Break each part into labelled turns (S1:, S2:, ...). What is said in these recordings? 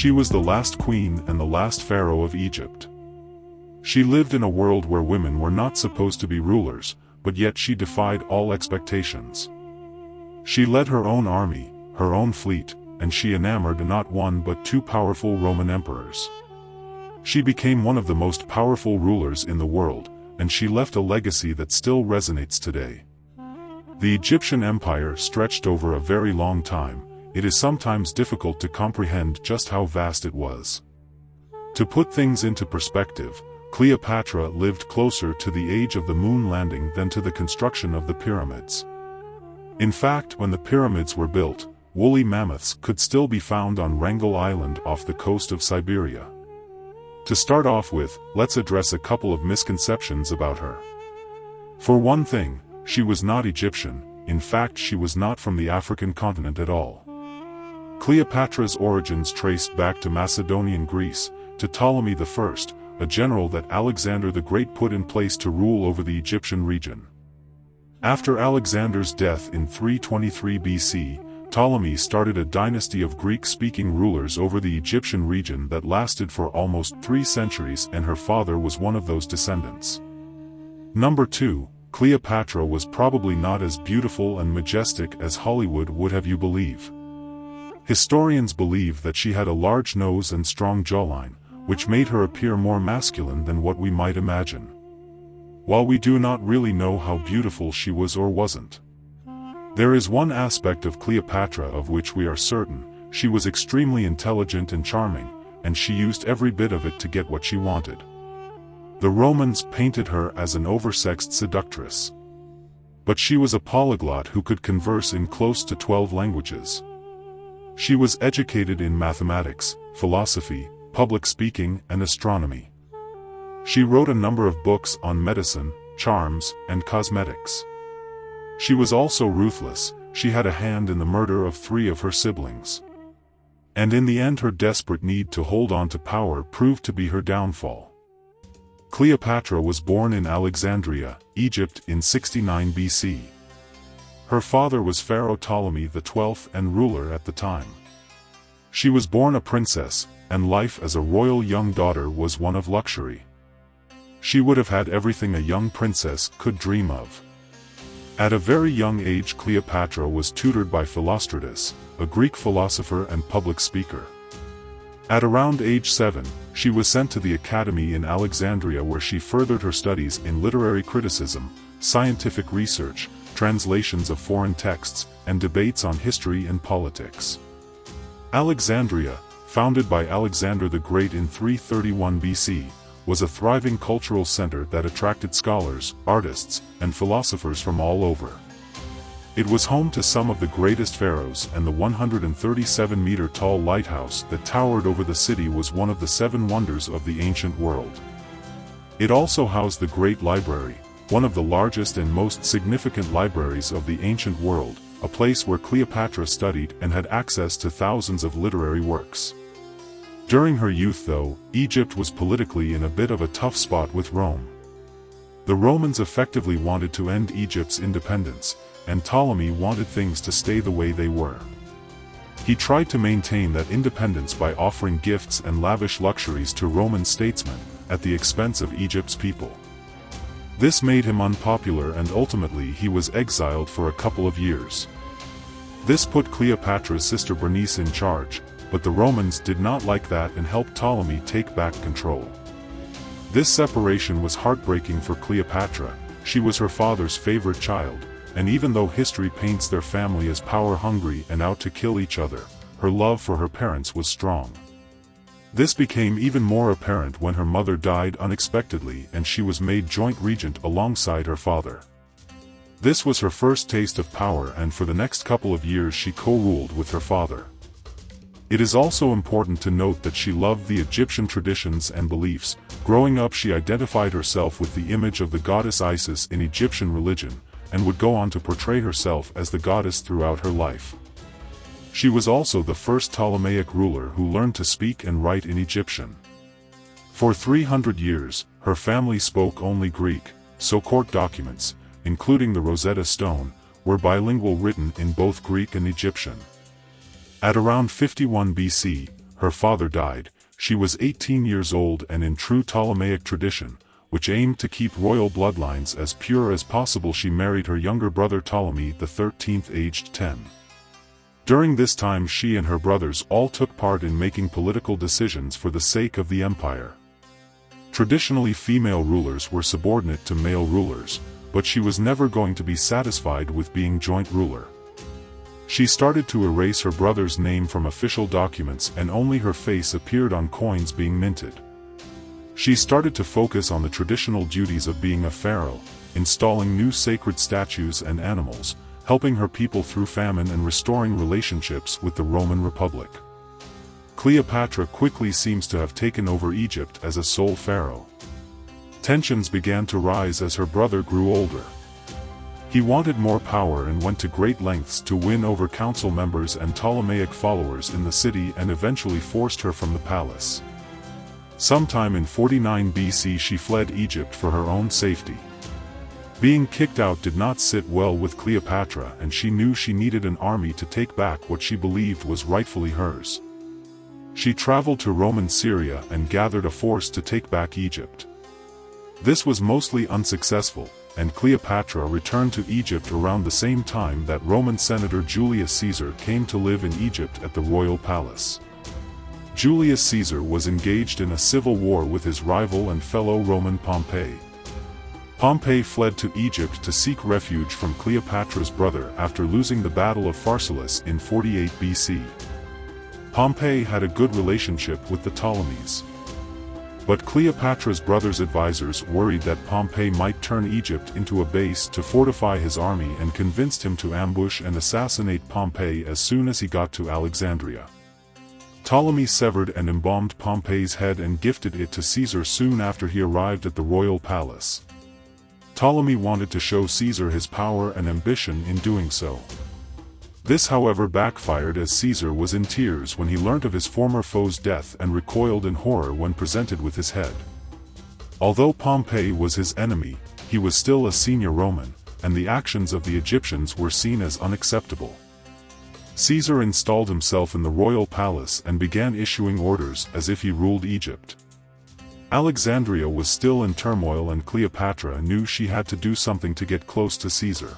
S1: She was the last queen and the last pharaoh of Egypt. She lived in a world where women were not supposed to be rulers, but yet she defied all expectations. She led her own army, her own fleet, and she enamored not one but two powerful Roman emperors. She became one of the most powerful rulers in the world, and she left a legacy that still resonates today. The Egyptian Empire stretched over a very long time. It is sometimes difficult to comprehend just how vast it was. To put things into perspective, Cleopatra lived closer to the age of the moon landing than to the construction of the pyramids. In fact, when the pyramids were built, woolly mammoths could still be found on Wrangel Island off the coast of Siberia. To start off with, let's address a couple of misconceptions about her. For one thing, she was not Egyptian. In fact, she was not from the African continent at all. Cleopatra's origins traced back to Macedonian Greece, to Ptolemy I, a general that Alexander the Great put in place to rule over the Egyptian region. After Alexander's death in 323 BC, Ptolemy started a dynasty of Greek-speaking rulers over the Egyptian region that lasted for almost 3 centuries, and her father was one of those descendants. Number 2, Cleopatra was probably not as beautiful and majestic as Hollywood would have you believe. Historians believe that she had a large nose and strong jawline, which made her appear more masculine than what we might imagine. While we do not really know how beautiful she was or wasn't, there is one aspect of Cleopatra of which we are certain: she was extremely intelligent and charming, and she used every bit of it to get what she wanted. The Romans painted her as an oversexed seductress. But she was a polyglot who could converse in close to 12 languages. She was educated in mathematics, philosophy, public speaking, and astronomy. She wrote a number of books on medicine, charms, and cosmetics. She was also ruthless. She had a hand in the murder of 3 of her siblings. And in the end, her desperate need to hold on to power proved to be her downfall. Cleopatra was born in Alexandria, Egypt in 69 BC. Her father was Pharaoh Ptolemy XII and ruler at the time. She was born a princess, and life as a royal young daughter was one of luxury. She would have had everything a young princess could dream of. At a very young age, Cleopatra was tutored by Philostratus, a Greek philosopher and public speaker. At around age 7, she was sent to the academy in Alexandria, where she furthered her studies in literary criticism, scientific research, translations of foreign texts, and debates on history and politics. Alexandria, founded by Alexander the Great in 331 BC, was a thriving cultural center that attracted scholars, artists, and philosophers from all over. It was home to some of the greatest pharaohs, and the 137-meter-tall lighthouse that towered over the city was one of the 7 wonders of the ancient world. It also housed the Great Library, one of the largest and most significant libraries of the ancient world, a place where Cleopatra studied and had access to thousands of literary works. During her youth, though, Egypt was politically in a bit of a tough spot with Rome. The Romans effectively wanted to end Egypt's independence, and Ptolemy wanted things to stay the way they were. He tried to maintain that independence by offering gifts and lavish luxuries to Roman statesmen, at the expense of Egypt's people. This made him unpopular, and ultimately he was exiled for a couple of years. This put Cleopatra's sister Bernice in charge, but the Romans did not like that and helped Ptolemy take back control. This separation was heartbreaking for Cleopatra. She was her father's favorite child, and even though history paints their family as power-hungry and out to kill each other, her love for her parents was strong. This became even more apparent when her mother died unexpectedly and she was made joint regent alongside her father. This was her first taste of power, and for the next couple of years she co-ruled with her father. It is also important to note that she loved the Egyptian traditions and beliefs. Growing up, she identified herself with the image of the goddess Isis in Egyptian religion, and would go on to portray herself as the goddess throughout her life. She was also the first Ptolemaic ruler who learned to speak and write in Egyptian. For 300 years, her family spoke only Greek, so court documents, including the Rosetta Stone, were bilingual, written in both Greek and Egyptian. At around 51 BC, her father died, she was 18 years old, and in true Ptolemaic tradition, which aimed to keep royal bloodlines as pure as possible, she married her younger brother Ptolemy XIII, aged 10. During this time she and her brothers all took part in making political decisions for the sake of the empire. Traditionally, female rulers were subordinate to male rulers, but she was never going to be satisfied with being joint ruler. She started to erase her brother's name from official documents, and only her face appeared on coins being minted. She started to focus on the traditional duties of being a pharaoh, installing new sacred statues and animals, helping her people through famine, and restoring relationships with the Roman Republic. Cleopatra quickly seems to have taken over Egypt as a sole pharaoh. Tensions began to rise as her brother grew older. He wanted more power and went to great lengths to win over council members and Ptolemaic followers in the city, and eventually forced her from the palace. Sometime in 49 BC she fled Egypt for her own safety. Being kicked out did not sit well with Cleopatra, and she knew she needed an army to take back what she believed was rightfully hers. She traveled to Roman Syria and gathered a force to take back Egypt. This was mostly unsuccessful, and Cleopatra returned to Egypt around the same time that Roman Senator Julius Caesar came to live in Egypt at the royal palace. Julius Caesar was engaged in a civil war with his rival and fellow Roman Pompey. Pompey fled to Egypt to seek refuge from Cleopatra's brother after losing the Battle of Pharsalus in 48 BC. Pompey had a good relationship with the Ptolemies. But Cleopatra's brother's advisors worried that Pompey might turn Egypt into a base to fortify his army, and convinced him to ambush and assassinate Pompey as soon as he got to Alexandria. Ptolemy severed and embalmed Pompey's head and gifted it to Caesar soon after he arrived at the royal palace. Ptolemy wanted to show Caesar his power and ambition in doing so. This, however, backfired, as Caesar was in tears when he learnt of his former foe's death and recoiled in horror when presented with his head. Although Pompey was his enemy, he was still a senior Roman, and the actions of the Egyptians were seen as unacceptable. Caesar installed himself in the royal palace and began issuing orders as if he ruled Egypt. Alexandria was still in turmoil, and Cleopatra knew she had to do something to get close to Caesar.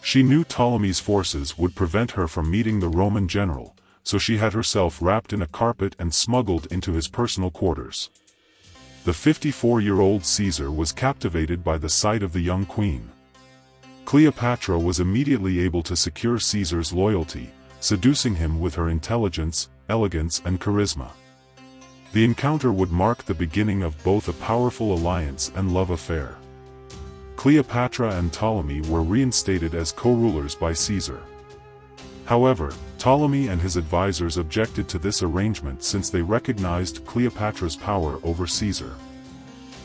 S1: She knew Ptolemy's forces would prevent her from meeting the Roman general, so she had herself wrapped in a carpet and smuggled into his personal quarters. The 54-year-old Caesar was captivated by the sight of the young queen. Cleopatra was immediately able to secure Caesar's loyalty, seducing him with her intelligence, elegance, and charisma. The encounter would mark the beginning of both a powerful alliance and love affair. Cleopatra and Ptolemy were reinstated as co-rulers by Caesar. However, Ptolemy and his advisors objected to this arrangement since they recognized Cleopatra's power over Caesar.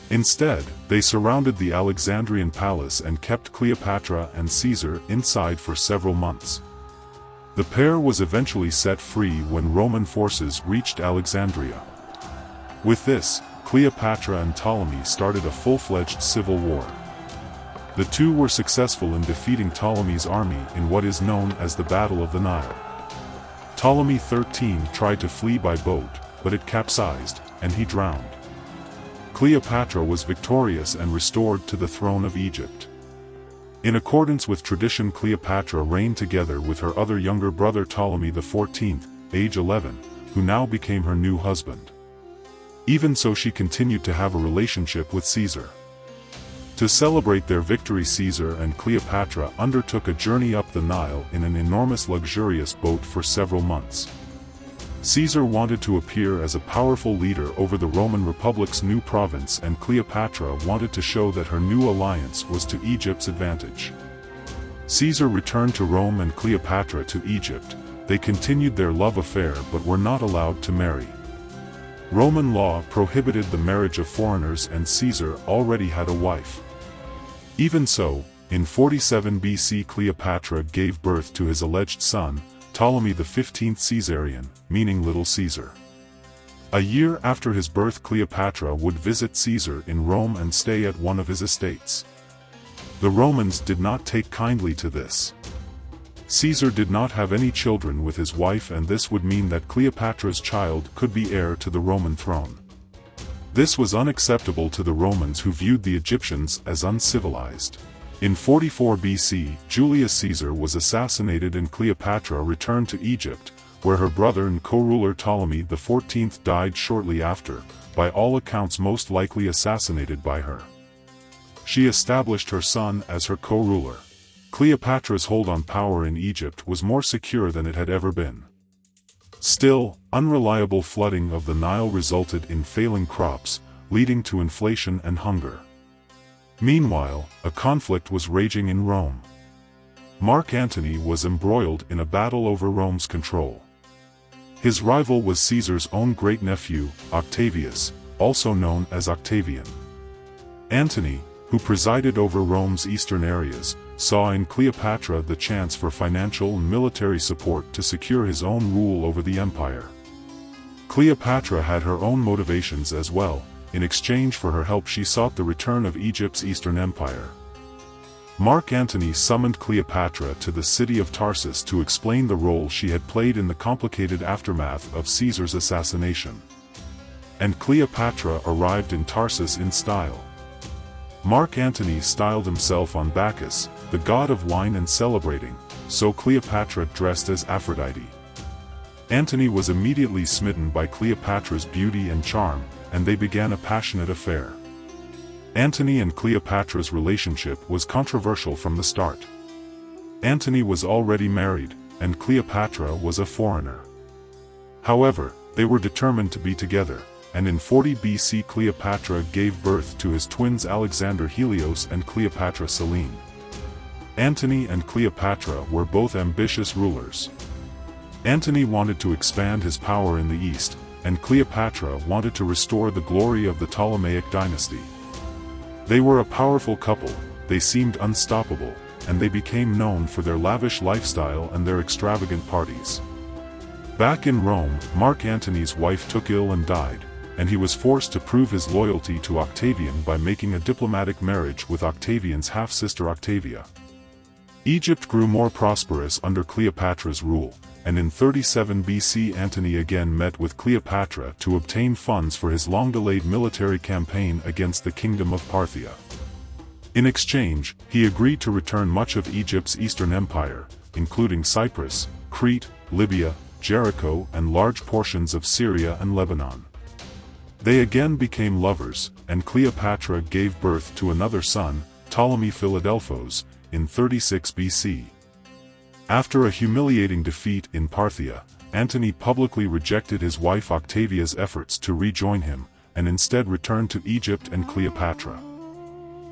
S1: Instead, they surrounded the Alexandrian palace and kept Cleopatra and Caesar inside for several months. The pair was eventually set free when Roman forces reached Alexandria. With this, Cleopatra and Ptolemy started a full-fledged civil war. The two were successful in defeating Ptolemy's army in what is known as the Battle of the Nile. Ptolemy XIII tried to flee by boat, but it capsized, and he drowned. Cleopatra was victorious and restored to the throne of Egypt. In accordance with tradition, Cleopatra reigned together with her other younger brother Ptolemy XIV, age 11, who now became her new husband. Even so, she continued to have a relationship with Caesar. To celebrate their victory, Caesar and Cleopatra undertook a journey up the Nile in an enormous luxurious boat for several months. Caesar wanted to appear as a powerful leader over the Roman Republic's new province, and Cleopatra wanted to show that her new alliance was to Egypt's advantage. Caesar returned to Rome and Cleopatra to Egypt. They continued their love affair but were not allowed to marry. Roman law prohibited the marriage of foreigners, and Caesar already had a wife. Even so, in 47 BC Cleopatra gave birth to his alleged son, Ptolemy XV Caesarion, meaning Little Caesar. A year after his birth, Cleopatra would visit Caesar in Rome and stay at one of his estates. The Romans did not take kindly to this. Caesar did not have any children with his wife, and this would mean that Cleopatra's child could be heir to the Roman throne. This was unacceptable to the Romans, who viewed the Egyptians as uncivilized. In 44 BC, Julius Caesar was assassinated and Cleopatra returned to Egypt, where her brother and co-ruler Ptolemy XIV died shortly after, by all accounts most likely assassinated by her. She established her son as her co-ruler. Cleopatra's hold on power in Egypt was more secure than it had ever been. Still, unreliable flooding of the Nile resulted in failing crops, leading to inflation and hunger. Meanwhile, a conflict was raging in Rome. Mark Antony was embroiled in a battle over Rome's control. His rival was Caesar's own great-nephew, Octavius, also known as Octavian. Antony, who presided over Rome's eastern areas, saw in Cleopatra the chance for financial and military support to secure his own rule over the empire. Cleopatra had her own motivations as well. In exchange for her help, she sought the return of Egypt's eastern empire. Mark Antony summoned Cleopatra to the city of Tarsus to explain the role she had played in the complicated aftermath of Caesar's assassination. And Cleopatra arrived in Tarsus in style. Mark Antony styled himself on Bacchus, the god of wine and celebrating, so Cleopatra dressed as Aphrodite. Antony was immediately smitten by Cleopatra's beauty and charm, and they began a passionate affair. Antony and Cleopatra's relationship was controversial from the start. Antony was already married, and Cleopatra was a foreigner. However, they were determined to be together, and in 40 BC Cleopatra gave birth to his twins Alexander Helios and Cleopatra Selene. Antony and Cleopatra were both ambitious rulers. Antony wanted to expand his power in the east, and Cleopatra wanted to restore the glory of the Ptolemaic dynasty. They were a powerful couple, they seemed unstoppable, and they became known for their lavish lifestyle and their extravagant parties. Back in Rome, Mark Antony's wife took ill and died, and he was forced to prove his loyalty to Octavian by making a diplomatic marriage with Octavian's half-sister Octavia. Egypt grew more prosperous under Cleopatra's rule, and in 37 BC Antony again met with Cleopatra to obtain funds for his long-delayed military campaign against the kingdom of Parthia. In exchange, he agreed to return much of Egypt's eastern empire, including Cyprus, Crete, Libya, Jericho, and large portions of Syria and Lebanon. They again became lovers, and Cleopatra gave birth to another son, Ptolemy Philadelphos, in 36 BC. After a humiliating defeat in Parthia, Antony publicly rejected his wife Octavia's efforts to rejoin him, and instead returned to Egypt and Cleopatra.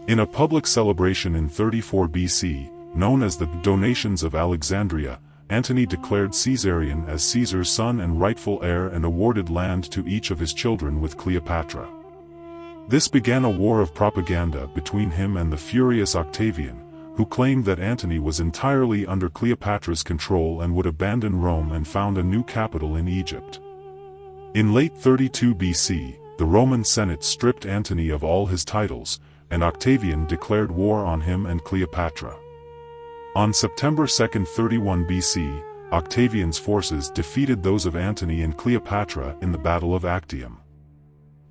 S1: In a public celebration in 34 BC, known as the Donations of Alexandria, Antony declared Caesarion as Caesar's son and rightful heir and awarded land to each of his children with Cleopatra. This began a war of propaganda between him and the furious Octavian, who claimed that Antony was entirely under Cleopatra's control and would abandon Rome and found a new capital in Egypt. In late 32 BC, the Roman Senate stripped Antony of all his titles, and Octavian declared war on him and Cleopatra. On September 2, 31 BC, Octavian's forces defeated those of Antony and Cleopatra in the Battle of Actium.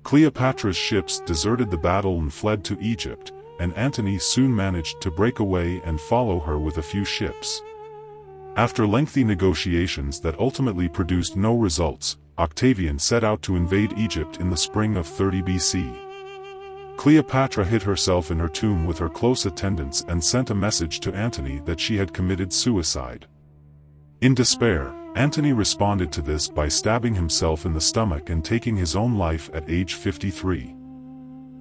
S1: Cleopatra's ships deserted the battle and fled to Egypt, and Antony soon managed to break away and follow her with a few ships. After lengthy negotiations that ultimately produced no results, Octavian set out to invade Egypt in the spring of 30 BC. Cleopatra hid herself in her tomb with her close attendants and sent a message to Antony that she had committed suicide. In despair, Antony responded to this by stabbing himself in the stomach and taking his own life at age 53.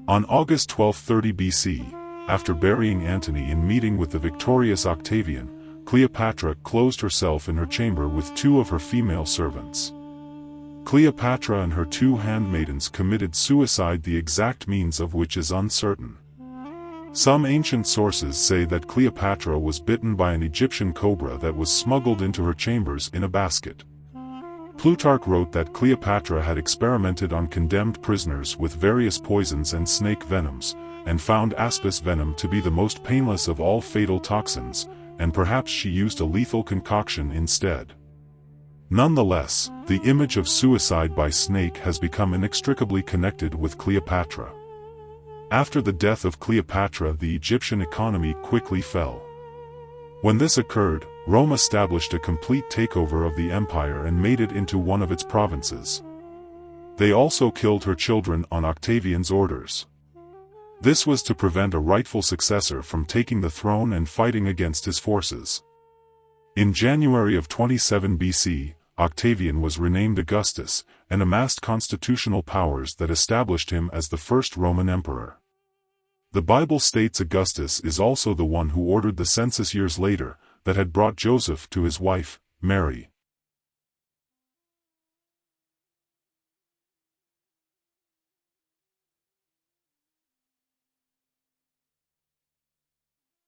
S1: On August 12, 30 BC, after burying Antony in meeting with the victorious Octavian, Cleopatra closed herself in her chamber with two of her female servants. Cleopatra and her two handmaidens committed suicide, the exact means of which is uncertain. Some ancient sources say that Cleopatra was bitten by an Egyptian cobra that was smuggled into her chambers in a basket. Plutarch wrote that Cleopatra had experimented on condemned prisoners with various poisons and snake venoms, and found aspis venom to be the most painless of all fatal toxins, and perhaps she used a lethal concoction instead. Nonetheless, the image of suicide by snake has become inextricably connected with Cleopatra. After the death of Cleopatra, the Egyptian economy quickly fell. When this occurred, Rome established a complete takeover of the empire and made it into one of its provinces. They also killed her children on Octavian's orders. This was to prevent a rightful successor from taking the throne and fighting against his forces. In January of 27 BC, Octavian was renamed Augustus, and amassed constitutional powers that established him as the first Roman emperor. The Bible states Augustus is also the one who ordered the census years later, that had brought Joseph to his wife, Mary.